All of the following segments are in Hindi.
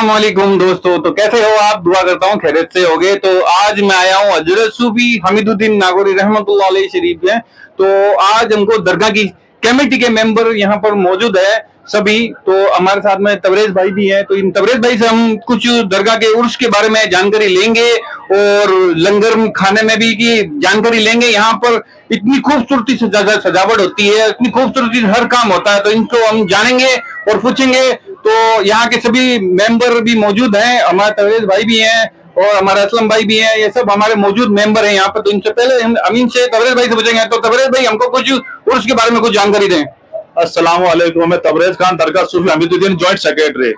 अस्सलाम वालेकुम दोस्तों। तो कैसे हो आप? दुआ करता हूँ खैरियत से होगे। तो आज मैं आया हूँ हजरत सूफी हमीदुद्दीन नागौरी रहमतुल्लाह अलैह शरीफ में। तो आज हमको दरगाह की कमेटी के मेंबर यहाँ पर मौजूद है सभी। तो हमारे साथ में तबरेज भाई भी हैं। तो इन तबरेज भाई से हम कुछ दरगाह के उर्स के बारे में जानकारी लेंगे और लंगर खाने में भी की जानकारी लेंगे। यहाँ पर इतनी खूबसूरती से सजावट होती है, इतनी खूबसूरती से हर काम होता है, तो इनको हम जानेंगे और पूछेंगे। तो यहाँ के सभी मेंबर भी मौजूद हैं, हमारे तबरेज भाई भी हैं और हमारे असलम भाई भी हैं। ये सब हमारे मौजूद मेंबर हैं यहाँ पर। तो इनसे पहले हम अमीन से तबरेज भाई से पूछेंगे। तो तबरेज भाई हमको कुछ उर्स के बारे में कुछ जानकारी दें। अस्सलाम वालेकुम। मैं तबरेज खान दरगाह सूफी हमीदुद्दीन जॉइंट सेक्रेटरी।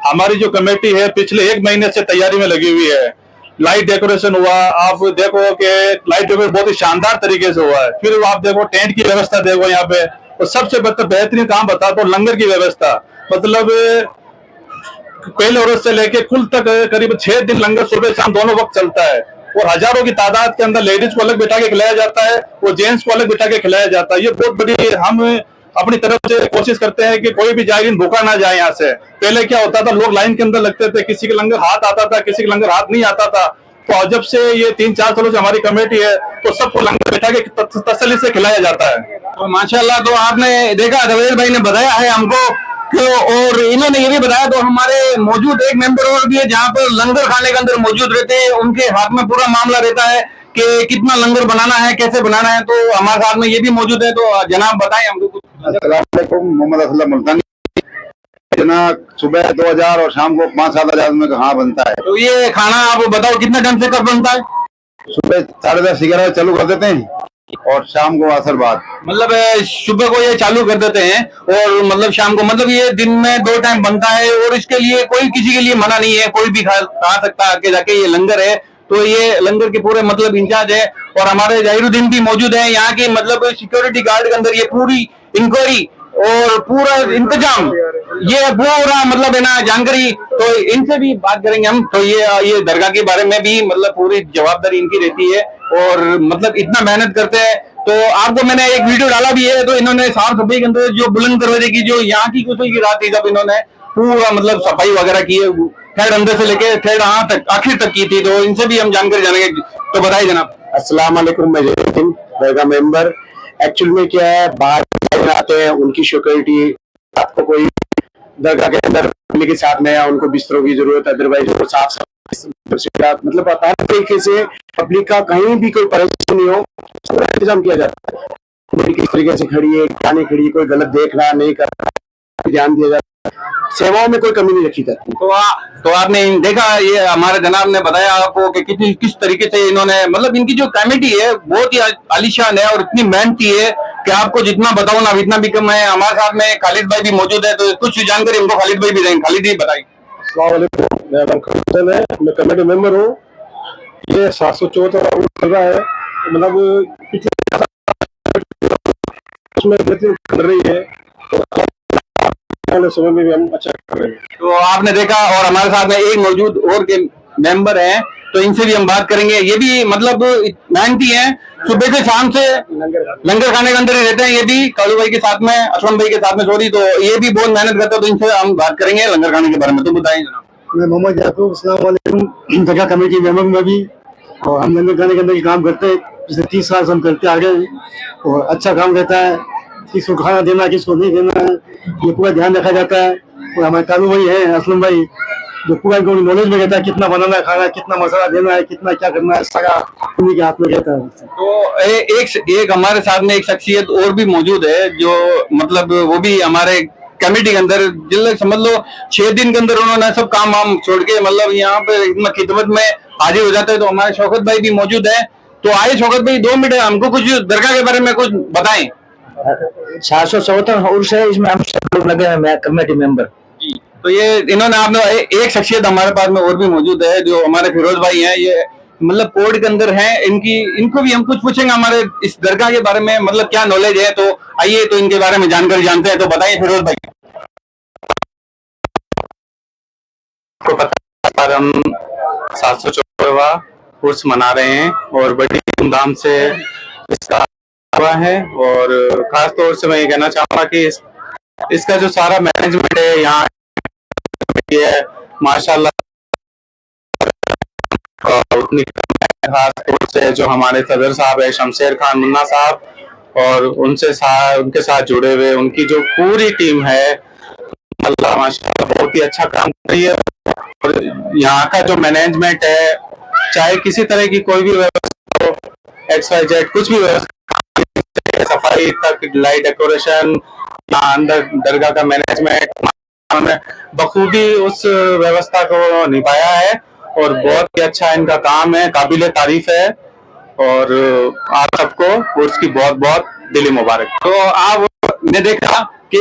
हमारी जो कमेटी है पिछले 1 महीने से तैयारी में लगी हुई है। लाइट डेकोरेशन हुआ, आप देखो कि लाइट डेकोरेशन बहुत ही शानदार तरीके से हुआ है। फिर आप देखो टेंट की व्यवस्था देखो यहाँ पे। और सबसे बेहतरीन काम बता तो लंगर की व्यवस्था, मतलब पहले औरत से लेके कुल तक करीब 6 दिन लंगर सुबह शाम दोनों वक्त चलता है। और हजारों की तादाद के अंदर लेडीज को अलग बिठा के खिलाया जाता है और जेंट्स को अलग बिठा के खिलाया जाता है। ये बहुत बड़ी हम अपनी तरफ से कोशिश करते हैं कि कोई भी जायरीन भूखा ना जाए यहाँ से। पहले क्या होता था, लोग लाइन के अंदर लगते थे, किसी के लंगर हाथ आता था, किसी के लंगर हाथ नहीं आता था। तो जब से ये 3-4 सालों से हमारी कमेटी है तो सबको लंगर बिठा के तसल्ली से खिलाया जाता है। तो माशाल्लाह। तो आपने देखा तबरेज भाई ने बताया है हमको और इन्होंने ये भी बताया। तो हमारे मौजूद एक मेंबर और भी है जहाँ पर लंगर खाने के अंदर मौजूद रहते हैं, उनके हाथ में पूरा मामला रहता है कि कितना लंगर बनाना है, कैसे बनाना है। तो हमारे साथ में ये भी मौजूद है। तो जनाब बताएं हमको कुछ। अस्सलाम वालेकुम। मोहम्मद असलम मुल्तानी। जना सुबह 2000 और शाम को 5-7 में कहाँ बनता है। तो ये खाना आप बताओ कितना टाइम से कब बनता है? सुबह 10:30-11 चालू कर देते हैं और शाम को असर बाद। मतलब सुबह को ये चालू कर देते हैं और मतलब शाम को, मतलब ये दिन में 2 टाइम बनता है। और इसके लिए कोई किसी के लिए मना नहीं है, कोई भी खा सकता है आके जाके। ये लंगर है तो ये लंगर के पूरे मतलब इंचार्ज है। और हमारे जाहिरुद्दीन भी मौजूद है यहाँ की, मतलब सिक्योरिटी गार्ड के अंदर ये पूरी इंक्वायरी और पूरा इंतजाम, ये पूरा मतलब है ना जानकारी। तो इनसे भी बात करेंगे हम। तो ये दरगाह के बारे में भी मतलब पूरी जवाबदारी इनकी रहती है और मतलब इतना मेहनत करते हैं। तो आपको मैंने एक वीडियो डाला भी है। तो इन्होंने साफ सफाई के अंदर जो बुलंद दरवाजे की जो यहाँ की गुसल की रात थी, जब इन्होंने पूरा मतलब सफाई वगैरह की है, थर्ड अंदर से लेके थर्ड यहाँ तक आखिर तक की थी। तो इनसे भी हम जानकारी जानेंगे। तो बताइए जनाब। अस्सलाम वालेकुम। मैं जयदीन दरगाह मेंबर। एक्चुअल में क्या है, बाहर आते हैं उनकी सिक्योरिटी, आपको कोई दरगाह के अंदर फैमिली के साथ में है उनको बिस्तरों की जरूरत है, अदरवाइज वो साफ सफाई मतलब हर तरीके से पब्लिक का कहीं भी कोई परेशानी नहीं हो पूरा इंतजाम किया जाता है। किस तरीके से खड़ी है, खाने खड़ी है, कोई गलत देखना नहीं करना, ध्यान दिया जाता है। सेवाओं में कोई कमी नहीं रखी जाती। तो आपने देखा, ये हमारे जनाब ने बताया आपको कि किस तरीके से इन्होंने, मतलब इनकी जो कमेटी है बहुत ही आलीशान है और इतनी मेहनती है कि आपको जितना बताओ ना इतना भी कम है। हमारे साथ में खालिद भाई भी मौजूद है। तो कुछ जानकारी हमको खालिद भाई भी देंगे। खालिद जी बताइए। अस्सलाम वालेकुम। मेरा नाम खालिद है, मैं कमेटी मेंबर हूँ। ये 774 चल रहा है, मतलब पिछले उसमें बेहतरीन कर रही है। समय में भी हम अच्छा कर रहे हैं। तो आपने देखा। और हमारे साथ में एक मौजूद और के मेंबर हैं, तो इनसे भी हम बात करेंगे। ये भी मतलब मेहनती हैं, सुबह से शाम से लंगर खाने के अंदर ही रहते हैं। ये भी कालू भाई के साथ में, असलम भाई के साथ में, सॉरी। तो ये भी बहुत मेहनत करते हैं। तो इनसे हम बात करेंगे लंगर खाने के बारे में। तो बताएं जनाब। मैं मोहम्मद याकूब। अस्सलाम वालेकुम। दरगाह कमेटी मेंबर में भी, और हम लंगर खाने के अंदर काम करते हैं। पिछले 30 साल से हम करते आ गए और अच्छा काम रहता है। किसको खाना देना, किसको नहीं देना है, ये पूरा ध्यान रखा जाता है। और हमारे कालू भाई है, असलम भाई, जो पूरा नॉलेज में रहता है, कितना बनाना है खाना, कितना मसाला देना है, कितना क्या करना है, सारा उन्हीं के हाथ में रहता है। तो एक हमारे साथ में एक शख्सियत और भी मौजूद है जो मतलब वो भी हमारे कमेटी के अंदर जिले समझ लो 6 दिन के अंदर उन्होंने सब काम वाम छोड़ के मतलब यहाँ पे खिदमत में हाजिर हो जाते हैं। तो हमारे शौकत भाई भी मौजूद है। तो आए शौकत भाई 2 मिनट हमको कुछ दरगाह के बारे में कुछ बताएं। 774 उर्स है, इसमें हम सब लोग लगे हैं, मैं कमेटी मेंबर। तो ये इन्होंने आपने एक शख्सियत हमारे पास में और भी मौजूद है जो हमारे फिरोज भाई हैं। ये मतलब कोर्ट के अंदर हैं। इनको भी हम कुछ पूछेंगे हमारे इस दरगाह के बारे में, मतलब क्या नॉलेज है। तो आइए तो इनके बारे में जानकारी जानते हैं। तो बताइए फिरोज भाई। आपको पता है हम 774वां उर्स मना रहे हैं और बड़ी धूमधाम से इसका हुआ है। और खास तौर से मैं ये कहना चाहूंगा कि इसका जो सारा मैनेजमेंट है यहाँ कमेटी है माशाल्लाह, उतनी खास तौर से जो हमारे सदर साहब है शमशेर खान मुन्ना साहब, और उनके साथ जुड़े हुए उनकी जो पूरी टीम है अल्लाह माशाल्लाह बहुत ही अच्छा काम कर रही है। और यहाँ का जो मैनेजमेंट है, चाहे किसी तरह की कोई भी व्यवस्था हो, XYZ कुछ भी व्यवस्था, सफाई तक, लाइट डेकोरेशन, अंदर दरगाह का मैनेजमेंट बखूबी उस व्यवस्था को निभाया है और बहुत ही अच्छा इनका काम है, काबिले तारीफ है। और आप सबको उर्स की बहुत बहुत दिली मुबारक। तो आपने देखा कि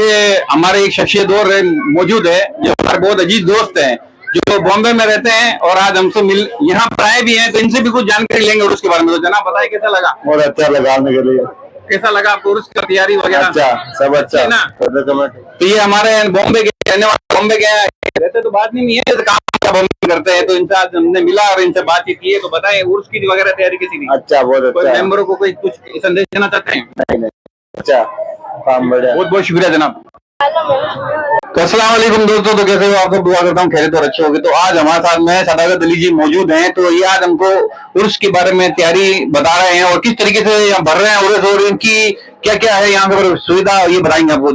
हमारे एक शख्सियत और मौजूद है जो हमारे बहुत अजीज दोस्त हैं, जो बॉम्बे में रहते हैं और आज हमसे मिल यहाँ पर आए भी हैं, तो इनसे भी कुछ जानकारी लेंगे उर्स के बारे में। तो जनाब बताइए कैसा लगा? बहुत अच्छा लगा आने के लिए। कैसा लगा आपको उर्स की तैयारी वगैरह? अच्छा, सब अच्छा है ना? तो ये हमारे बॉम्बे के रहने वाले, बॉम्बे के रहते तो बात नहीं है, काम बॉम्बे करते हैं, तो इनसे आज हमने मिला और इनसे बातचीत की है। तो बताएं उर्स की वगैरह तैयारी कैसी थी? अच्छा, बहुत कोई अच्छा। मेंबरों को कोई कुछ संदेश देना चाहते हैं? नहीं, अच्छा काम बढ़िया। बहुत बहुत शुक्रिया जनाब। तो अस्सलाम वालेकुम दोस्तों, तो कैसे हो आप सब? दुआ करता हूँ खैरियत और अच्छे होगी। तो आज हमारे साथ में सदाकत अली जी मौजूद हैं, तो ये आज हमको उर्स के बारे में तैयारी बता रहे हैं और किस तरीके से यहाँ भर रहे हैं उर्स, और इनकी क्या क्या है यहाँ पर सुविधा, ये बताएंगे आपको।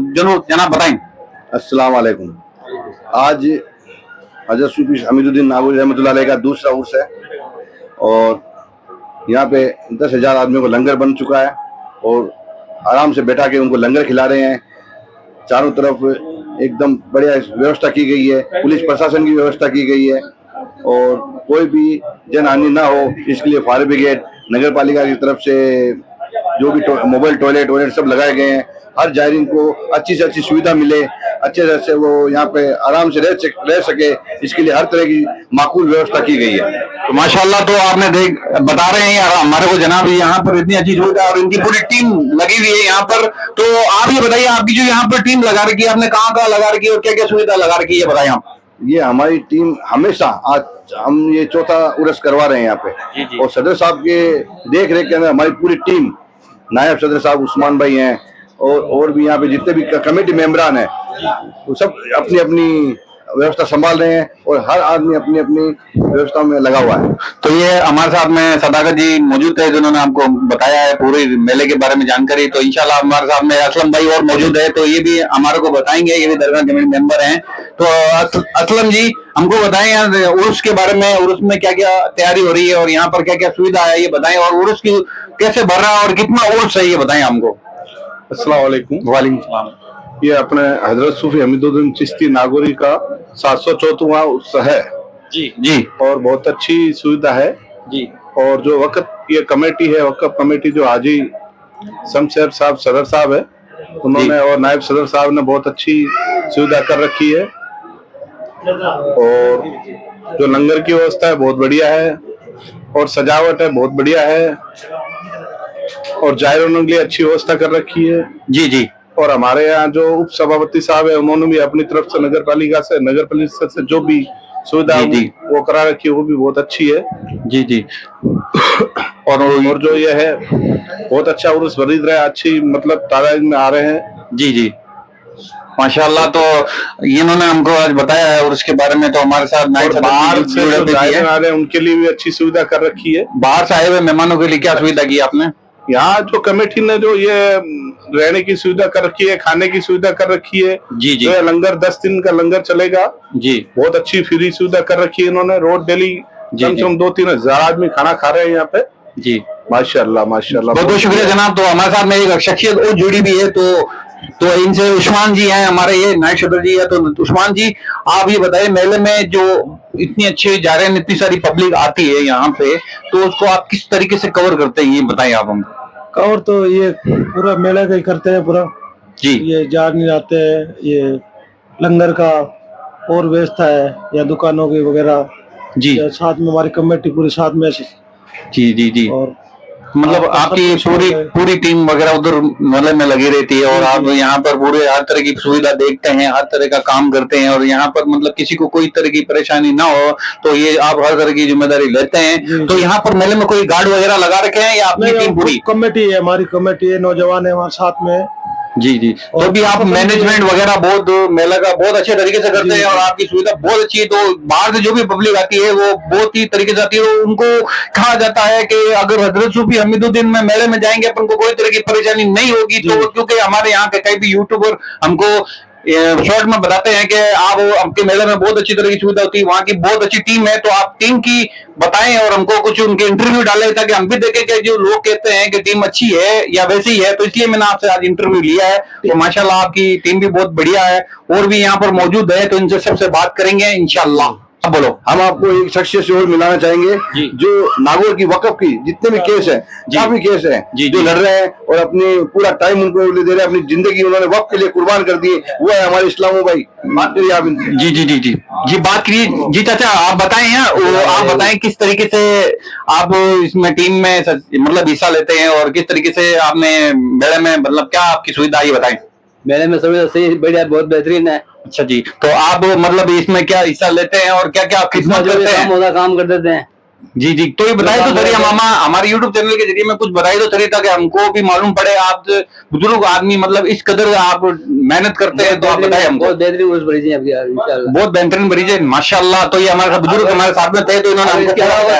जनाब बताएं। अस्सलाम वालेकुम। आज हजरत सूफी हमीदुद्दीन नागौरी रहमतुल्लाह अलैह का दूसरा उर्स है और यहाँ पे 10,000 आदमियों को लंगर बन चुका है और आराम से बैठा के उनको लंगर खिला रहे हैं। चारों तरफ एकदम बढ़िया व्यवस्था की गई है, पुलिस प्रशासन की व्यवस्था की गई है और कोई भी जनहानि ना हो इसके लिए फायर ब्रिगेड, नगर पालिका की तरफ से जो भी मोबाइल टॉयलेट सब लगाए गए हैं। हर जायरीन को अच्छी से अच्छी सुविधा मिले, अच्छे से वो यहाँ पे आराम से रह सके, इसके लिए हर तरह की माकूल व्यवस्था की गई है। तो माशाल्लाह, तो आपने बता रहे हैं यार हमारे को जनाब यहाँ पर इतनी अच्छी सुविधा और इनकी पूरी टीम लगी हुई है यहाँ पर। तो आप ये बताइए आपकी जो यहाँ पर टीम लगा रखी है, आपने कहाँ लगा रखी है और क्या क्या सुविधा लगा रखी है, बताइए आप। ये हमारी टीम हमेशा, आज हम ये चौथा उर्स करवा रहे हैं यहाँ पे और सदर साहब के देख रेख के अंदर हमारी पूरी टीम, नायब सदर साहब उस्मान भाई हैं और भी यहाँ पे जितने भी कमेटी मेंबरान हैं वो सब अपनी अपनी व्यवस्था संभाल रहे हैं और हर आदमी अपनी अपनी व्यवस्था में लगा हुआ है। तो ये हमारे साथ में सदाकत जी मौजूद है जिन्होंने आपको बताया है पूरे मेले के बारे में जानकारी। तो इंशाल्लाह हमारे साथ में असलम भाई और मौजूद है, तो ये भी हमारे को बताएंगे, ये भी दरगाह कमेटी मेंबर हैं। तो असलम जी हमको बताएं यार उर्स के बारे में, उर्स में क्या क्या तैयारी हो रही है और यहाँ पर क्या क्या सुविधा है ये बताएं, और उर्स की कैसे भर रहा है और कितना उर्स है ये बताएं हमको। अस्सलाम वालेकुम। वालेकुम सलाम। ये अपने हजरत सूफी हमीदुद्दीन चिश्ती नागौरी का 704वां उर्स है जी जी, और बहुत अच्छी सुविधा है जी। और जो वक़्त ये कमेटी है, वक़्फ कमेटी जो हाजी शमशेर साहब सदर साहब है, उन्होंने और नायब सदर साहब ने बहुत अच्छी सुविधा कर रखी है और जो लंगर की व्यवस्था है बहुत बढ़िया है और सजावट है बहुत बढ़िया है और जायरों के लिए अच्छी व्यवस्था कर रखी है। जी जी। और हमारे यहाँ जो उप सभापति साहब है उन्होंने भी अपनी तरफ से नगर पालिका से जो भी सुविधा वो करा रखी है वो भी बहुत अच्छी है। जी जी। और जो ये है बहुत अच्छा उर्स बरीद रहा है, अच्छी मतलब तादाद में आ रहे हैं। जी जी माशाल्लाह। तो इन्होंने हमको आज बताया है और उसके बारे में। तो हमारे साथ बाहर से जो जायरीन आ रहे हैं उनके लिए भी अच्छी सुविधा कर रखी है। बाहर से आए हुए मेहमानों के लिए क्या सुविधा की आपने? यहाँ जो कमेटी ने जो ये रहने की सुविधा कर रखी है, खाने की सुविधा कर रखी है। जी जी। जो लंगर 10 दिन का लंगर चलेगा जी, बहुत अच्छी फ्री सुविधा कर रखी है इन्होंने। रोज डेली कम से कम 2-3 हजार आदमी खाना खा रहे हैं यहाँ पे। जी माशाल्लाह माशाल्लाह, बहुत बहुत शुक्रिया जनाब। तो हमारे साथ में एक शख्सियत और जुड़ी हुई है, तो इनसे उस्मान जी हैं हमारे, ये नायब सदर जी है। तो उस्मान जी आप ये बताइए मेले में जो इतनी अच्छे जा रहे हैं, इतनी सारी पब्लिक आती है यहाँ पे, तो उसको आप किस तरीके से कवर करते हैं ये बताएं आप हमको। कवर तो ये पूरा मेला का ही करते हैं पूरा जी। ये जार नहीं आते हैं, ये लंगर का और व्यवस्था है या दुकानों की वगैरह जी। साथ में हमारी कमेटी पूरी साथ में। जी जी जी। और मतलब आपकी पूरी टीम वगैरह उधर मेले में लगी रहती है और आप यहाँ पर पूरे हर तरह की सुविधा देखते हैं, हर तरह का काम करते हैं और यहाँ पर मतलब किसी को कोई तरह की परेशानी ना हो तो ये आप हर तरह की जिम्मेदारी लेते हैं। तो यहाँ पर मेले में कोई गार्ड वगैरह लगा रखे हैं या अपनी टीम पूरी? कमेटी है, हमारी कमेटी है, नौजवान है हमारे साथ में जी जी। तो भी आप मैनेजमेंट वगैरह बहुत मेला का बहुत अच्छे तरीके से करते हैं और आपकी सुविधा बहुत अच्छी है। तो बाहर से जो भी पब्लिक आती है वो बहुत ही तरीके से आती है। तो उनको कहा जाता है कि अगर हजरत सूफी हमीदुद्दीन में मेले में जाएंगे अपन को कोई तरह की परेशानी नहीं होगी। तो क्योंकि हमारे यहाँ के कई भी यूट्यूबर हमको शॉर्ट में बताते हैं कि आप आपके मेले में बहुत अच्छी तरह की सुविधा होती है, वहाँ की बहुत अच्छी टीम है। तो आप टीम की बताएं और हमको कुछ उनके इंटरव्यू डालें ताकि हम भी देखें कि जो लोग कहते हैं कि टीम अच्छी है या वैसी है। तो इसलिए मैंने आपसे आज इंटरव्यू लिया है। तो माशाल्लाह आपकी टीम भी बहुत बढ़िया है और भी यहाँ पर मौजूद है। तो इनसे सबसे बात करेंगे इंशाल्लाह। अब बोलो। हम आपको एक शख्सियत से और मिलाना चाहेंगे जो नागौर की वक्फ की जितने भी केस है, काफी केस है जो लड़ रहे हैं और अपने पूरा टाइम उनको दे रहे हैं, अपनी जिंदगी उन्होंने वक्फ के लिए कुर्बान कर दी। वो है हमारे इस्लामो भाई। बात करिए आप इनसे। जी जी जी जी जी बात करिए। जी चाचा आप बताएं आप बताएं किस तरीके से आप इसमें टीम में मतलब हिस्सा लेते हैं और किस तरीके से आपने मेले में मतलब क्या आपकी सुविधा ये बताएं। मेले में सुविधा सही बढ़िया बहुत बेहतरीन है। अच्छा जी। तो आप मतलब इसमें क्या हिस्सा लेते हैं और क्या क्या खिदमत करते हैं? काम कर देते हैं। जी जी। तो ये बताइए तो सरिया मामा हमारे YouTube चैनल के जरिए में कुछ बताइए तो सरिया ताकि हमको भी मालूम पड़े। आप बुजुर्ग आदमी मतलब इस कदर आप मेहनत करते हैं तो आप बताइए हमको। बहुत बेहतरीन मरीज है इंशाल्लाह। बहुत बेहतरीन मरीज है माशाल्लाह। तो ये हमारे बुजुर्ग हमारे साथ में थे तो इन्होंने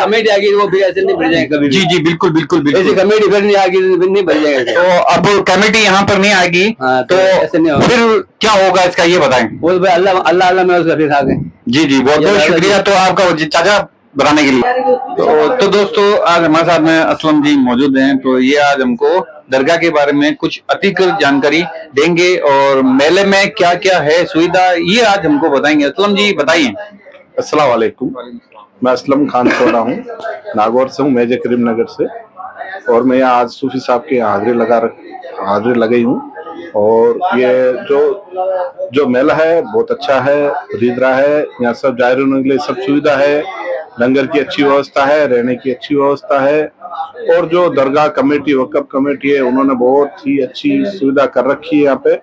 कमेटी आगे वो फिर ऐसे नहीं बढ़ जाएंगे कभी। जी जी बिल्कुल बिल्कुल बिल्कुल। ऐसी कमेटी फिर नहीं आएगी नहीं बढ़ जाएगा। तो अब कमेटी यहाँ पर नहीं आएगी तो ऐसे नहीं होगा। फिर क्या होगा इसका ये बताएं। बोल भाई अल्लाह अल्लाह अल्लाह में उसका फिर आगे। जी जी बहुत बहुत शुक्रिया तो आपका चाचा बनाने के लिए। तो दोस्तों आज हमारे साथ में असलम जी मौजूद हैं। तो ये आज हमको दरगाह के बारे में कुछ अधिकृत जानकारी देंगे और मेले में क्या क्या है सुविधा ये आज हमको बताएंगे। असलम जी बताइए। अस्सलाम वालेकुम। मैं असलम खान सोना हूँ, नागौर से हूँ, मेजे करीम नगर से। और मैं यहाँ आज सूफी साहब के हाजिरी लगाई हूँ। और ये जो मेला है बहुत अच्छा है, खरीद रहा है। यहाँ सब जायरीन के लिए सब सुविधा है, लंगर की अच्छी व्यवस्था है, रहने की अच्छी व्यवस्था है। और जो दरगाह कमेटी वक्फ कमेटी है उन्होंने बहुत ही अच्छी सुविधा कर रखी है यहाँ पे।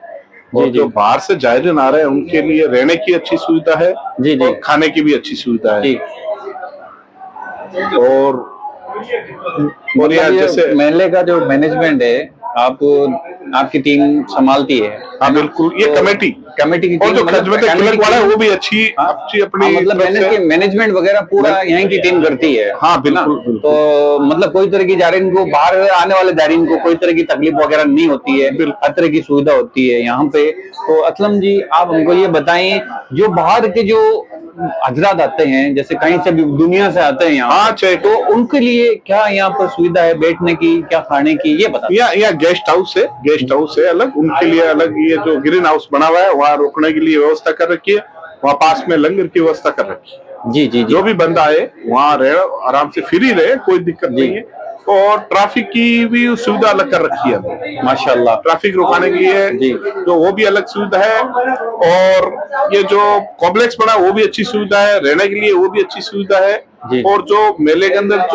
और जो बाहर से जायरीन आ रहे हैं उनके लिए रहने की अच्छी सुविधा है और खाने की भी अच्छी सुविधा है। और यहाँ जैसे मेले का जो मैनेजमेंट है आपकी टीम संभालती है। हाँ बिल्कुल। ये कमेटी की और जो खिदमत वाला है वो भी अच्छी अपनी मतलब मैनेजमेंट वगैरह पूरा यहीं की टीम करती है। हाँ बिल्कुल। तो मतलब कोई तरह की जायरीन को बाहर आने वाले जायरीन को कोई तरह की तकलीफ वगैरह नहीं होती है, हर तरह की सुविधा होती है यहाँ पे। तो असलम जी आप हमको ये बताएं जो बाहर के जो हजरात आते हैं जैसे कहीं से भी दुनिया से आते हैं यहाँ तो उनके लिए क्या यहाँ पर सुविधा है बैठने की क्या खाने की ये बता। यहाँ गेस्ट हाउस है अलग, उनके लिए अलग। ये जो ग्रीन हाउस बना हुआ है वहाँ रुकने के लिए व्यवस्था कर रखी है, वहाँ पास में लंगर की व्यवस्था कर रखी है। जी। जो भी बंदा आए वहाँ रहे, आराम से फ्री रहे, कोई दिक्कत नहीं है। और ट्रैफिक की भी सुविधा अलग कर रखी है माशाल्लाह। ट्रैफिक रुकाने के लिए तो वो भी अलग सुविधा है। और ये जो कॉम्प्लेक्स बना वो भी अच्छी सुविधा है, रहने के लिए वो भी अच्छी सुविधा है। और जो मेले के अंदर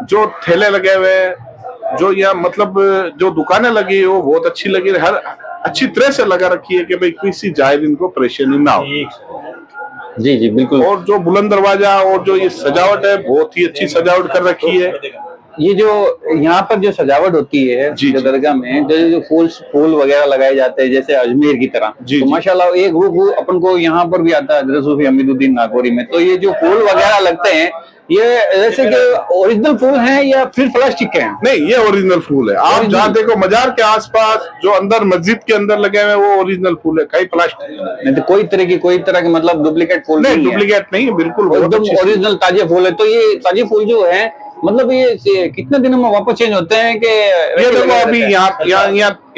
जो ठेले लगे हुए हैं, जो यहाँ मतलब जो दुकानें लगी है वो बहुत अच्छी लगी, हर अच्छी तरह से लगा रखी है कि भाई किसी जायरीन को परेशानी ना हो। जी बिल्कुल। और जो बुलंद दरवाजा और जो ये सजावट है बहुत ही अच्छी सजावट कर रखी है। ये जो यहाँ पर जो सजावट होती है जो दरगाह में जो फूल वगैरह लगाए जाते हैं जैसे अजमेर की तरह तो माशाल्लाह एक रूप अपन को यहाँ पर भी आता है हज़रत सूफी हमीदुद्दीन नागौरी में। तो ये जो फूल वगैरह लगते हैं ये जैसे कि ओरिजिनल फूल हैं या फिर प्लास्टिक के हैं? नहीं ये ओरिजिनल फूल है। आप जहाँ देखो मजार के आसपास जो अंदर मस्जिद के अंदर लगे हुए वो ओरिजिनल फूल है, कहीं प्लास्टिक नहीं। तो कोई तरह के मतलब डुप्लीकेट फूल नहीं? डुप्लीकेट नहीं है बिल्कुल एकदम ओरिजिनल ताजे फूल है। तो ये ताजे फूल जो है मतलब ये कितने दिनों में वापस चेंज होते हैं कि ये देखो अभी यहाँ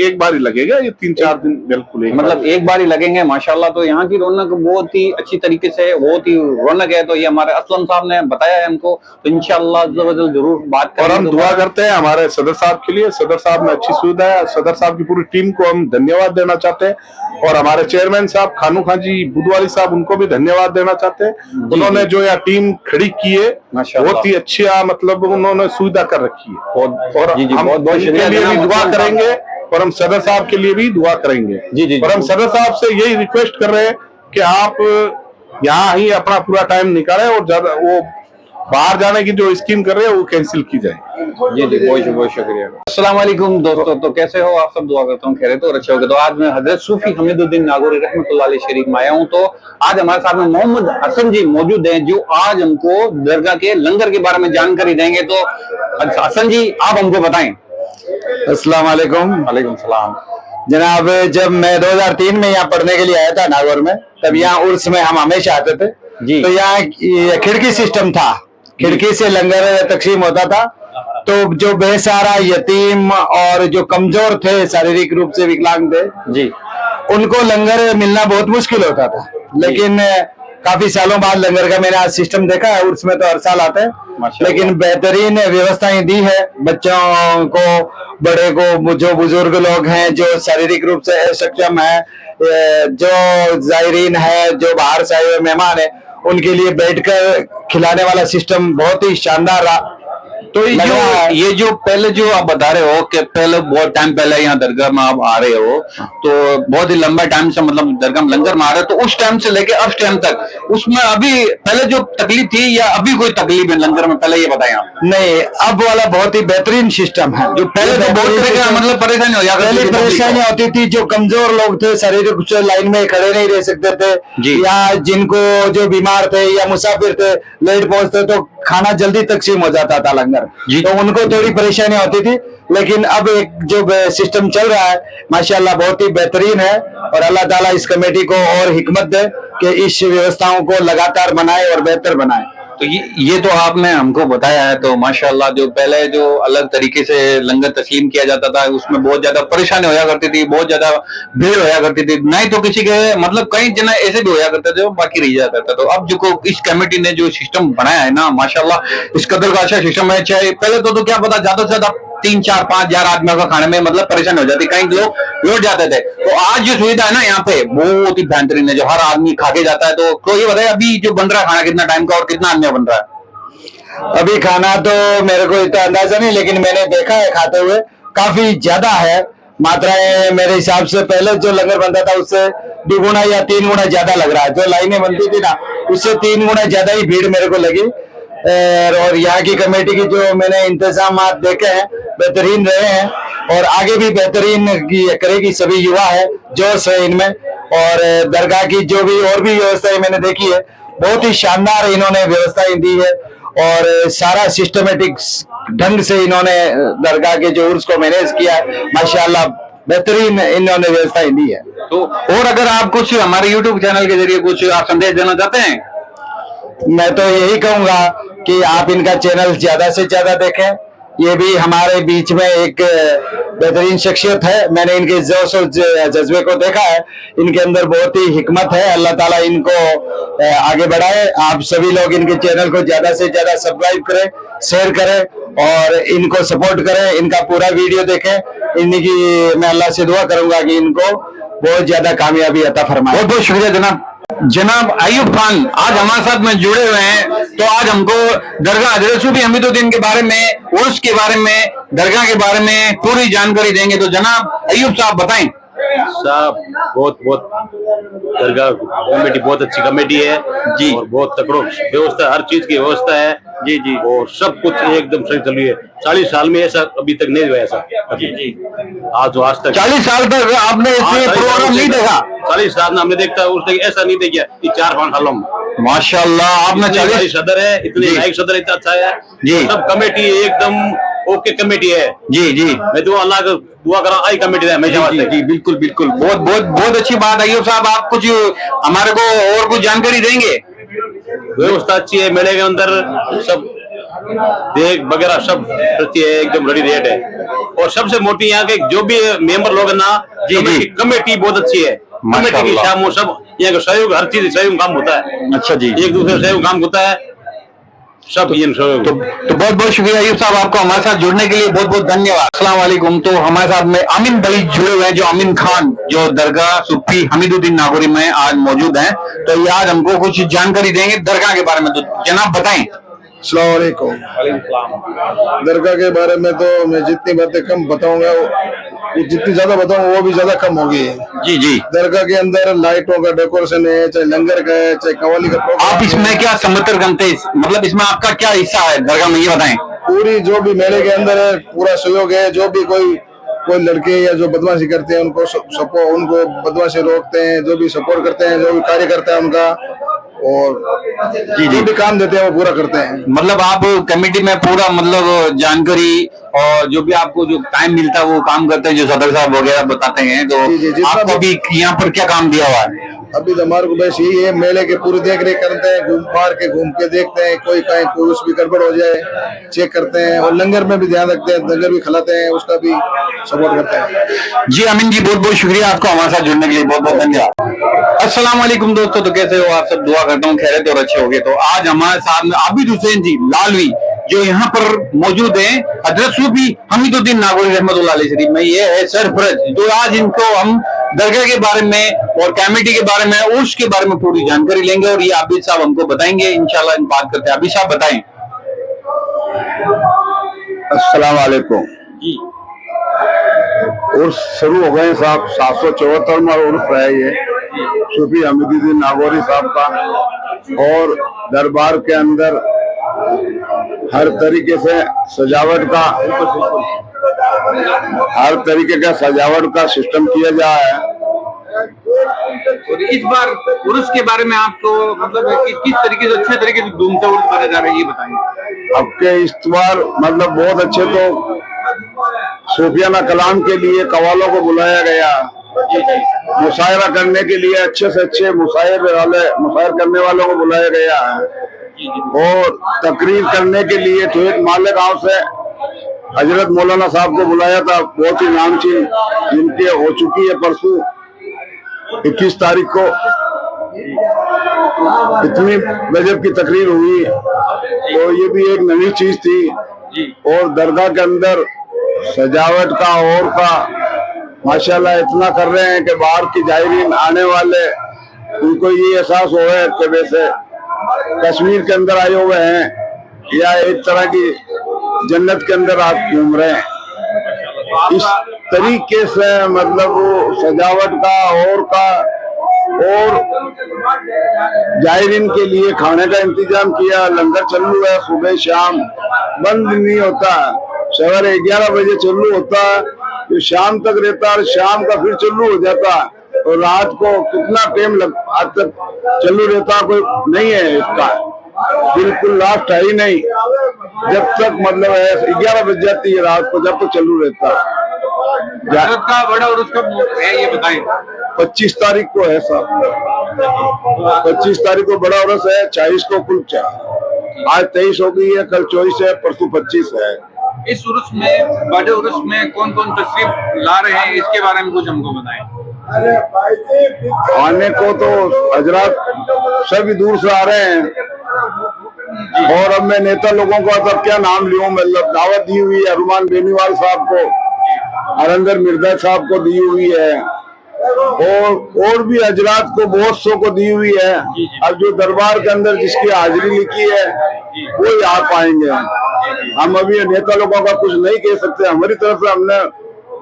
एक बार ही लगेगा, ये 3-4 दिन बिल्कुल मतलब एक बार ही लगेंगे माशाल्लाह। तो यहाँ की रौनक बहुत ही अच्छी तरीके से बहुत ही रौनक है। तो ये हमारे असलम साहब ने बताया है हमको। तो इंशाल्लाह जरूर बात करेंगे। और हम दुआ करते हैं हमारे सदर साहब के लिए। सदर साहब में अच्छी सुविधा है, सदर साहब की पूरी टीम को हम धन्यवाद देना चाहते हैं। और हमारे चेयरमैन साहब खानू खान जी बुधवारी साहब उनको भी धन्यवाद देना चाहते हैं। उन्होंने जो यहाँ टीम खड़ी की है बहुत ही अच्छी मतलब उन्होंने सुविधा कर रखी है। और हम उनके लिए भी दुआ करेंगे और हम सदर साहब के लिए भी दुआ करेंगे। और हम सदर साहब से यही रिक्वेस्ट कर रहे हैं कि आप यहाँ ही अपना पूरा टाइम निकालें और ज्यादा वो बाहर जाने की जो स्कीम कर रहे हैं वो कैंसिल की जाए। जी जी, बहुत शुक्रिया। अस्सलाम वालेकुम दोस्तों, तो कैसे हो आप सब? दुआ करता हूँ खैरियत और अच्छे होगे। तो आज मैं हजरत सूफी हमीदुद्दीन नागौरी रहमतुल्लाह अलैह शरीफ में आया हूँ। तो आज हमारे साथ में मोहम्मद हसन जी मौजूद हैं, जो आज हमको दरगाह के लंगर के बारे में जानकारी देंगे। तो हसन जी, आप हमको बताएं। अस्सलाम वालेकुम। वालेकुम सलाम। जनाब, जब मैं 2003 में यहाँ पढ़ने के लिए आया था नागौर में, तब यहाँ उर्स में हम हमेशा आते थे जी। तो यहाँ खिड़की सिस्टम था, खिड़की से लंगर तकसीम होता था। तो जो बेसहारा यतीम और जो कमजोर थे, शारीरिक रूप से विकलांग थे जी, उनको लंगर मिलना बहुत मुश्किल होता था। लेकिन काफी सालों बाद लंगर का मैंने आज सिस्टम देखा है। उर्स में तो हर साल आते हैं, माशाअल्लाह। लेकिन बेहतरीन व्यवस्थाएं दी है बच्चों को, बड़े को, जो बुजुर्ग लोग हैं, जो शारीरिक रूप से अक्षम है, जो जायरीन है, जो बाहर से आए हुए मेहमान है, उनके लिए बैठकर खिलाने वाला सिस्टम बहुत ही शानदार रहा। तो ये जो पहले जो आप बता रहे हो कि पहले बहुत टाइम पहले यहाँ दरगाह में आप आ रहे हो, तो बहुत ही लंबा टाइम से मतलब दरगाह में लंगर में आ रहे हो, तो उस टाइम से लेके अब टाइम तक उसमें अभी पहले जो तकलीफ थी या अभी कोई तकलीफ है लंगर में, पहले ये बताएं आप। नहीं, अब वाला बहुत ही बेहतरीन सिस्टम है। जो पहले तो बहुत तरह का मतलब परेशानी हो जाती पहले परेशानी होती थी, जो कमजोर लोग थे, शारीरिक रूप से लाइन में खड़े नहीं रह सकते थे, या जिनको जो बीमार थे या मुसाफिर थे, लेट पहुंचते तो खाना जल्दी तकसीम हो जाता था लंगर, तो उनको थोड़ी परेशानी होती थी। लेकिन अब एक जो सिस्टम चल रहा है माशाल्लाह बहुत ही बेहतरीन है, और अल्लाह ताला इस कमेटी को और हिकमत दे कि इस व्यवस्थाओं को लगातार बनाए और बेहतर बनाए। तो ये तो आपने हमको बताया है। तो माशाल्लाह जो पहले जो अलग तरीके से लंगर तस्लीम किया जाता था, उसमें बहुत ज्यादा परेशानी होया करती थी, बहुत ज्यादा भीड़ होया करती थी, नहीं तो किसी के मतलब कई जना ऐसे भी होया करते थे वो बाकी रह जाता था। तो अब जो इस कमेटी ने जो सिस्टम बनाया है ना, माशाल्लाह इस कदर का अच्छा सिस्टम है। चाहे पहले तो क्या पता, ज्यादा से ज्यादा 3-4-5 आदमियों का खाने में मतलब परेशानी हो जाती, कई लोग लौट जाते थे। तो आज जो सुविधा है ना यहाँ पे बहुत ही बेहतरीन है, जो हर आदमी खा के जाता है। तो ये बताइए अभी जो बन रहा है खाना कितना टाइम का और कितना आदमी बन रहा है? अभी खाना तो मेरे को इतना अंदाजा नहीं, लेकिन मैंने देखा है खाते हुए काफी ज्यादा है। मात्राएं मेरे हिसाब से पहले जो लंगर बनता था उससे 2 गुना या 3 गुना ज्यादा लग रहा है। जो लाइनें बनती थी ना, उससे 3 गुना ज्यादा ही भीड़ मेरे को लगी। और यहाँ की कमेटी की जो मैंने इंतजाम देखे हैं बेहतरीन रहे हैं, और आगे भी बेहतरीन करेगी। सभी युवा है, जोश है इनमें, और दरगाह की जो भी और भी व्यवस्थाएं मैंने देखी है बहुत ही शानदार इन्होंने व्यवस्थाएं दी है, और सारा सिस्टमेटिक ढंग से इन्होंने दरगाह के जो उर्स को मैनेज किया है, माशाल्लाह बेहतरीन इन्होंने व्यवस्थाएं दी है। तो और अगर आप कुछ हमारे YouTube चैनल के जरिए कुछ आप संदेश देना चाहते हैं? मैं तो यही कहूंगा कि आप इनका चैनल ज्यादा से ज्यादा देखें। ये भी हमारे बीच में एक बेहतरीन शख्सियत है। मैंने इनके जोश और जज्बे को देखा है, इनके अंदर बहुत ही हिकमत है। अल्लाह ताला इनको आगे बढ़ाए। आप सभी लोग इनके चैनल को ज्यादा से ज्यादा सब्सक्राइब करें, शेयर करें और इनको सपोर्ट करें। इनका पूरा वीडियो देखें। इनकी मैं अल्लाह से दुआ करूंगा कि इनको बहुत ज्यादा कामयाबी अता फरमाए। बहुत बहुत शुक्रिया जनाब। जनाब अयूब खान आज हमारे साथ में जुड़े हुए हैं। तो आज हमको दरगाह हजरत सूफी हमीदुद्दीन के बारे में, उर्स के बारे में, दरगाह के बारे में पूरी जानकारी देंगे। तो जनाब अयूब साहब बताएं। साहब बहुत दरगाह कमेटी बहुत अच्छी कमेटी है जी, और बहुत तकड़ो व्यवस्था, हर चीज की व्यवस्था है जी जी, और सब कुछ एकदम सही चल रही है। 40 साल में ऐसा अभी तक नहीं हुआ ऐसा जी जी। आज तक 40 साल तक आपने इसमें प्रोग्राम नहीं देखा? 40 साल में हमने देखता है, उसने ऐसा नहीं देखा कि 4-5 सालों में। माशाल्लाह आपने 40 सदर है, इतने नायक सदर इतना अच्छा है जी, सब कमेटी एकदम ओके कमेटी है जी जी। मैं तो अल्लाह का दुआ करा आई कमेटी है हमेशा। जी बिल्कुल बिल्कुल, बहुत बहुत बहुत अच्छी बात है। अयूब साहब आप कुछ हमारे को और कुछ जानकारी देंगे? व्यवस्था अच्छी है, मेले के अंदर सब देख वगैरह सब प्रति है, एकदम रेडी रेट है। और सबसे मोटी यहाँ के जो भी मेंबर लोग है ना जी, कमेटी बहुत अच्छी है। कमेटी की शाम सब यहाँ का सहयोग, हर चीज सहयोग काम होता है। अच्छा जी, एक दूसरे सहयोग काम होता है सब ये सहयोग। तो बहुत बहुत शुक्रिया अयूब साहब, आपको हमारे साथ जुड़ने के लिए बहुत बहुत धन्यवाद। अस्सलाम वालेकुम। तो हमारे साथ में अमीन भाई जुड़े हुए हैं, जो अमीन खान जो दरगाह सूफी हमीदुद्दीन नागौरी में आज मौजूद हैं। तो ये आज हमको कुछ जानकारी देंगे दरगाह के बारे में। तो जनाब बताएं। अस्सलाम वालेकुम। दरगाह के बारे में तो मैं जितनी बातें कम बताऊंगा वो जितनी ज्यादा बताऊंगा वो भी ज्यादा कम होगी। जी जी। दरगाह के अंदर लाइटों का डेकोरेशन है, चाहे लंगर का है, चाहे कवाली का प्रोग्राम। आप इसमें क्या समर्थन करते हैं, मतलब इसमें आपका क्या हिस्सा है दरगाह में, ये बताएं। पूरी जो भी मेले के अंदर है पूरा सहयोग है। जो भी कोई लड़के या जो बदमाशी करते हैं उनको बदमाशी रोकते हैं, जो भी सपोर्ट करते हैं, जो भी कार्य करता है उनका, और जो भी काम देते हैं वो पूरा करते हैं। मतलब आप कमेटी में पूरा मतलब जानकारी और जो भी आपको जो टाइम मिलता है वो काम करते हैं, जो सदर साहब वगैरह बताते हैं। तो जी, आपको भी यहाँ पर क्या काम दिया हुआ है? अभी तो हमारे को बस यही है, मेले के पूरी देख रेख करते हैं, घूम के देखते हैं, कोई कहीं कुछ भी गड़बड़ हो जाए चेक करते हैं, और लंगर में भी ध्यान रखते हैं, लंगर भी खिलाते हैं, उसका भी सपोर्ट करते हैं। जी अमीन जी, बहुत बहुत शुक्रिया आपका हमारे साथ जुड़ने के लिए, बहुत बहुत धन्यवाद। अस्सलाम वालेकुम दोस्तों, तो कैसे हो आप सब? दुआ करता हूँ खैरियत और अच्छे होंगे। तो आज हमारे साथ में आबिद हुसैन जी लालवी जो यहाँ पर मौजूद हैं, हजरत सूफी हमीदुद्दीन नागौरी रहमतुल्लाह अलैह शरीफ में, ये है सरफरज, जो आज इनको हम दरगाह के बारे में और कमेटी के बारे में, उर्स के बारे में पूरी जानकारी लेंगे और ये आबिद साहब हमको बताएंगे। इंशाल्लाह इन बात करते हैं। आबिद साहब बताएं। अस्सलाम वालेकुम जी। उर्स शुरू हो गए साहब, 774 उर्स है ये सूफी हमीदुद्दीन नागौरी साहब का, और दरबार के अंदर हर तरीके से सजावट का सिस्टम किया जा है। और इस बार उर्स के बारे में आपको मतलब किस तरीके से अच्छे तरीके से घूमते उर्स बने जा रहे हैं, ये बताएंगे। अब के इस बार मतलब बहुत अच्छे, तो सूफियाना कलाम के लिए कवालों को बुलाया गया, मुशायरा करने के लिए अच्छे से अच्छे मुशायर करने वालों को बुलाया गया है, और तकरीर करने के लिए ठेठ मालेगांव से हजरत मौलाना साहब को बुलाया था, बहुत ही नामचीन, जिनके हो चुकी है परसों 21 तारीख को। इतनी गजब की तकरीर हुई, तो ये भी एक नई चीज थी। और दरगाह के अंदर सजावट का और का माशाल्लाह इतना कर रहे हैं कि बाहर की जायरीन आने वाले उनको ये एहसास हो है कि वैसे कश्मीर के अंदर आए हुए हैं या एक तरह की जन्नत के अंदर आप घूम रहे हैं। इस तरीके से मतलब सजावट का और जायरीन के लिए खाने का इंतजाम किया। लंगर चालू है, सुबह शाम बंद नहीं होता, सवेरे 11 बजे चालू होता है, तो शाम तक रहता है, शाम का फिर चालू हो जाता है, और रात को कितना टाइम आज तक चालू रहता कोई नहीं है इसका, बिल्कुल लास्ट है ही नहीं, जब तक मतलब 11 बज जाती है रात को, जब तक चालू रहता है। का बड़ा और उसका है, ये बताएं। 25 तारीख को है साहब, 25 तारीख को बड़ा उर्स है, 26 को कुल आज 23 हो गई है, कल 24 है, परसों 25 है। इस उर्स में, बड़े उर्स में कौन कौन तशरीफ ला रहे हैं, इसके बारे में कुछ हमको बताएं। आने को तो हजरात सभी दूर से आ रहे हैं, और अब मैं नेता लोगों को तो क्या नाम लियूं, मतलब दावत दी हुई है अरमान बेनीवाल साहब को, अरंगर मिर्जा साहब को दी हुई है, और भी हजरात को बहुत सौ को दी हुई है। अब जो दरबार के अंदर जिसकी हाजिरी लिखी है वो ही आ पाएंगे। हम अभी नेता लोगों का कुछ नहीं कह सकते, हमारी तरफ से हमने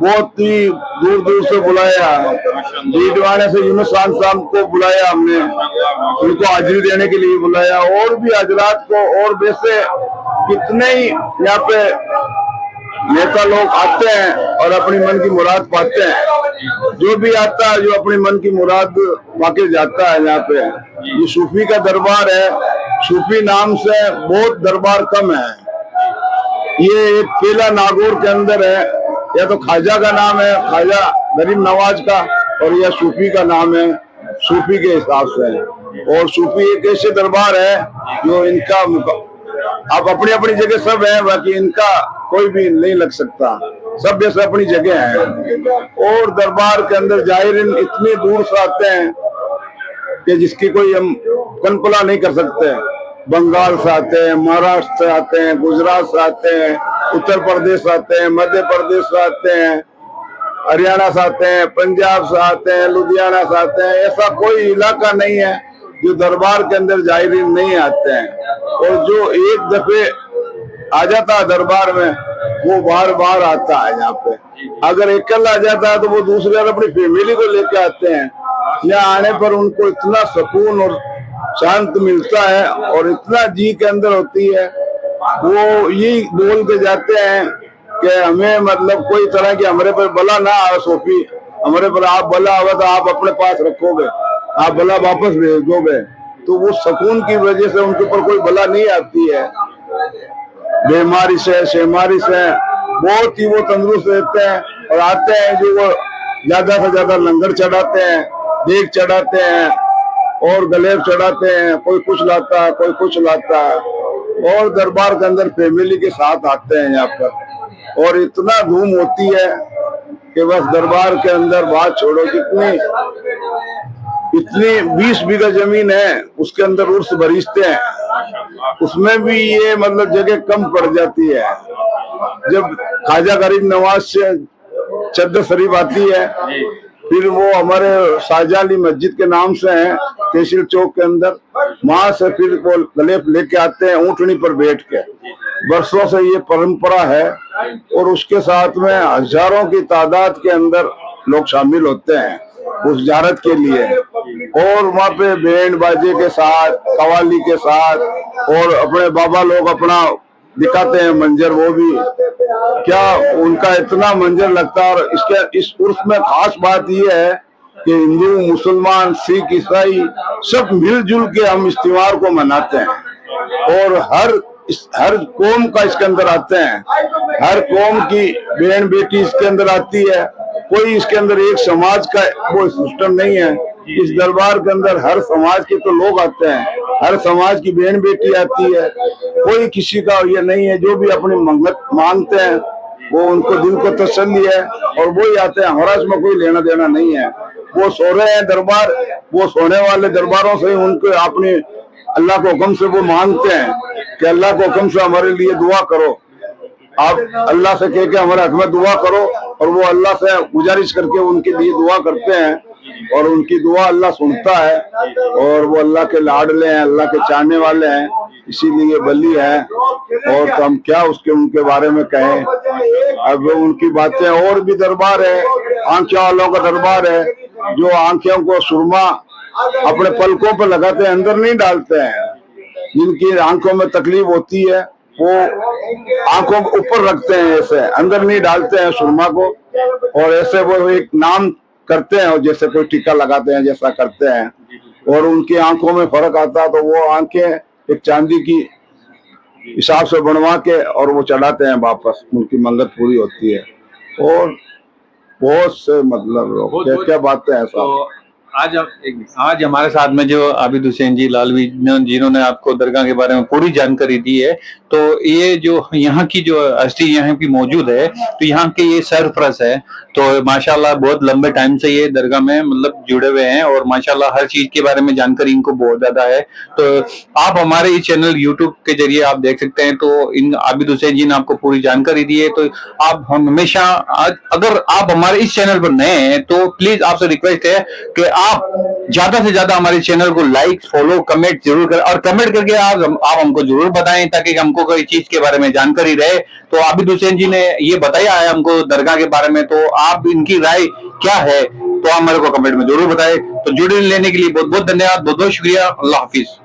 बहुत ही दूर दूर से बुलाया, डीडवाने से यूनुस खान साहब को बुलाया, हमने उनको हाजिरी देने के लिए बुलाया, और भी हजरात को, और वैसे कितने ही यहाँ पे नेता लोग आते हैं और अपनी मन की मुराद पाते हैं। जो भी आता है जो अपनी मन की मुराद पाके जाता है। यहाँ पे ये सूफी का दरबार है, सूफी नाम से बहुत दरबार कम है। ये एक केला नागौर के अंदर है, या तो ख्वाजा का नाम है, ख्वाजा गरीब नवाज का, और यह सूफी का नाम है सूफी के हिसाब से। और सूफी एक ऐसे दरबार है जो इनका अब अपनी अपनी जगह सब है, बाकी इनका कोई भी नहीं लग सकता, सब जैसे अपनी जगह है। और दरबार के अंदर जायरीन इतनी दूर से आते हैं कि जिसकी कोई हम कल्पना नहीं कर सकते। बंगाल से आते हैं, महाराष्ट्र से आते हैं, गुजरात से आते हैं, उत्तर प्रदेश से आते हैं, मध्य प्रदेश से आते हैं, हरियाणा से आते हैं, पंजाब से आते हैं, लुधियाना से आते हैं। ऐसा कोई इलाका नहीं है जो दरबार के अंदर जायरीन नहीं आते हैं। और जो एक दफे आ जाता है दरबार में वो बार बार आता है यहाँ पे। अगर अकेला आ जाता है तो वो दूसरी बार अपनी फैमिली को लेके आते हैं। यहाँ आने पर उनको इतना सुकून और शांत मिलता है और इतना जी के अंदर होती है, वो यही बोल के जाते हैं कि हमें मतलब कोई तरह की हमारे पर बला ना आवे सोफी, हमारे पर आप बला आवे तो आप अपने पास रखोगे, आप बला वापस भेज दोगे। तो वो सुकून की वजह से उनके ऊपर कोई बला नहीं आती है। बीमारी से शेमारी से बहुत ही वो तंदुरुस्त रहते हैं। और आते हैं जो वो ज्यादा से ज्यादा लंगर चढ़ाते हैं, देग चढ़ाते हैं और गलेब चढ़ाते हैं। कोई कुछ लाता है, कोई कुछ लाता है और दरबार के अंदर फैमिली के साथ आते हैं यहाँ पर। और इतना धूम होती है कि बस दरबार के अंदर बात छोड़ो, इतनी 20 बीघा जमीन है उसके अंदर उर्स बरिश्ते हैं, उसमें भी ये मतलब जगह कम पड़ जाती है। जब ख्वाजा गरीब नवाज से चद्दर शरीफ आती है, फिर वो हमारे शाहजहां मस्जिद के नाम से है तहसील चौक के अंदर, वहां से फिर वो गलेब लेके आते हैं ऊंटनी पर बैठ के। बरसों से ये परंपरा है और उसके साथ में हजारों की तादाद के अंदर लोग शामिल होते हैं उस ज़ियारत के लिए। और वहाँ पे बैंड बाजे के साथ, कवाली के साथ और अपने बाबा लोग अपना दिखाते हैं मंजर, वो भी क्या उनका इतना मंजर लगता है। और इसके इस उर्स में खास बात ये है कि हिंदू, मुसलमान, सिख, ईसाई सब मिलजुल के हम इस त्योहार को मनाते हैं। और हर कौम का इसके अंदर आते हैं, हर कौम की बहन बेटी इसके अंदर आती है। कोई इसके अंदर एक समाज का वो सिस्टम नहीं है। इस दरबार के अंदर हर समाज के तो लोग आते हैं, हर समाज की बहन बेटी आती है। कोई किसी का ये नहीं है, जो भी अपनी मंगत मांगते हैं वो उनको दिल को तसल्ली है और वो ही आते हैं। हमारा इसमें कोई लेना देना नहीं है। वो सो रहे हैं दरबार, वो सोने वाले दरबारों से उनको अपने अल्लाह को हुक्म से वो मांगते हैं कि अल्लाह को हुक्म से हमारे लिए दुआ करो, आप अल्लाह से कह के हमारे हक में दुआ करो। और वो अल्लाह से गुजारिश करके उनके लिए दुआ करते हैं और उनकी दुआ अल्लाह सुनता है। और वो अल्लाह के लाडले हैं, अल्लाह के चाहने वाले हैं, इसीलिए बली है। और तो हम क्या उसके उनके बारे में कहें। अब उनकी बातें और भी दरबार है, आंखें वालों का दरबार है, जो आंखों को सुरमा अपने पलकों पर लगाते हैं, अंदर नहीं डालते हैं। जिनकी आंखों में तकलीफ होती है वो आंखों को ऊपर रखते हैं, ऐसे अंदर नहीं डालते हैं सुरमा को। और ऐसे वो एक नाम करते हैं और जैसे कोई टीका लगाते हैं जैसा करते हैं। और उनकी आंखों में फर्क आता है तो वो आंखें एक चांदी की हिसाब से बनवा के और वो चढ़ाते हैं वापस, उनकी मंगत पूरी होती है। और बहुत से मतलब क्या क्या बातें हैं सब। आज हमारे साथ में जो आबिद हुसैन जी लालवी जिन्होंने आपको दरगाह के बारे में पूरी जानकारी दी है, तो ये जो यहाँ की जो हस्ती यहाँ की मौजूद है, तो यहाँ के ये सरफरस है। तो माशाल्लाह बहुत लंबे टाइम से ये दरगाह में मतलब जुड़े हुए हैं और माशाल्लाह हर चीज के बारे में जानकारी इनको बहुत ज्यादा है। तो आप हमारे इस चैनल यूट्यूब के जरिए आप देख सकते हैं, तो इन आबिद हुसैन जी ने आपको पूरी जानकारी दी है। तो आप हमेशा अगर आप हमारे इस चैनल पर नए हैं तो प्लीज आपसे रिक्वेस्ट है कि आप ज्यादा से ज्यादा हमारे चैनल को लाइक, फॉलो, कमेंट जरूर करें और कमेंट करके आप हमको जरूर बताएं ताकि हमको कोई चीज के बारे में जानकारी रहे। तो आबिद हुसैन जी ने ये बताया है हमको दरगाह के बारे में, तो आप इनकी राय क्या है तो आप मेरे को कमेंट में जरूर बताएं। तो जुड़े लेने के लिए बहुत बहुत धन्यवाद, बहुत बहुत शुक्रिया। अल्लाह हाफिज।